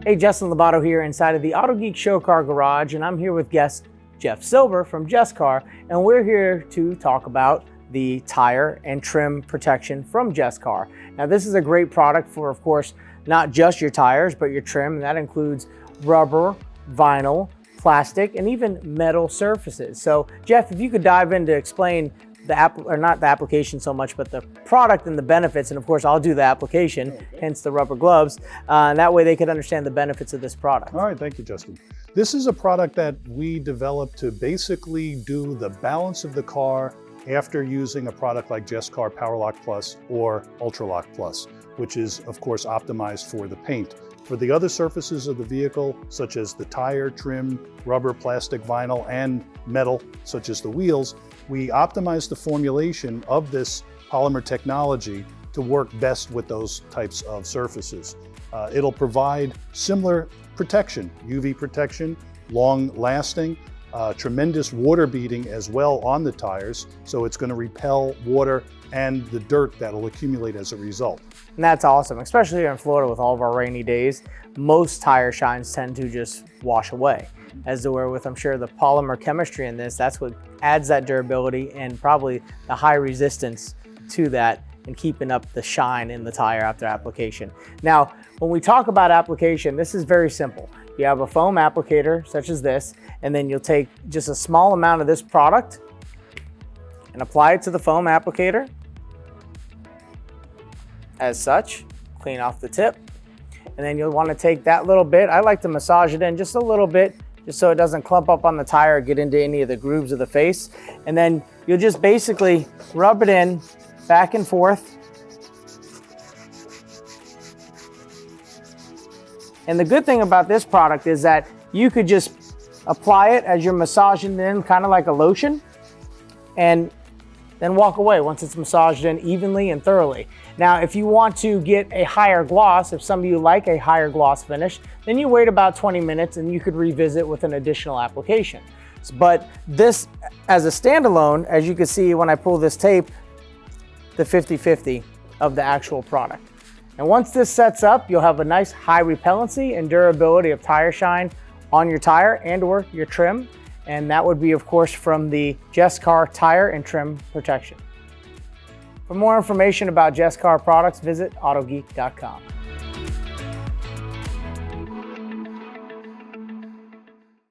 Hey, Justin Labato here inside of the Autogeek Show Car Garage, and I'm here with guest Jeff Silver from Jescar, and we're here to talk about the tire and trim protection from Jescar. Now, this is a great product for, of course, not just your tires, but your trim, and that includes rubber, vinyl, plastic, and even metal surfaces. So, Jeff, if you could dive in to explain not the application so much, but the product and the benefits, and of course I'll do the application, hence the rubber gloves, and that way they could understand the benefits of this product. All right, thank you, Justin. This is a product that we developed to basically do the balance of the car after using a product like Jescar PowerLock Plus or UltraLock Plus, which is of course optimized for the paint. For the other surfaces of the vehicle, such as the tire, trim, rubber, plastic, vinyl, and metal, such as the wheels, we optimize the formulation of this polymer technology to work best with those types of surfaces. It'll provide similar protection, UV protection, long lasting, tremendous water beating as well on the tires, so it's going to repel water and the dirt that'll accumulate as a result. And that's awesome, especially here in Florida with all of our rainy days. Most tire shines tend to just wash away. As to where with, I'm sure, the polymer chemistry in this, that's what adds that durability and probably the high resistance to that and keeping up the shine in the tire after application. Now, when we talk about application, this is very simple. You have a foam applicator such as this, and then you'll take just a small amount of this product and apply it to the foam applicator as such, clean off the tip. And then you'll want to take that little bit, I like to massage it in just a little bit, just so it doesn't clump up on the tire or get into any of the grooves of the face. And then you'll just basically rub it in back and forth. And the good thing about this product is that you could just apply it as you're massaging it in, kind of like a lotion, and then walk away once it's massaged in evenly and thoroughly. Now, if you want to get a higher gloss, if some of you like a higher gloss finish, then you wait about 20 minutes and you could revisit with an additional application. But this, as a standalone, as you can see when I pull this tape, the 50-50 of the actual product. And once this sets up, you'll have a nice high repellency and durability of tire shine on your tire and or your trim. And that would be, of course, from the Jescar Tire and Trim Protection. For more information about Jescar products, visit Autogeek.com.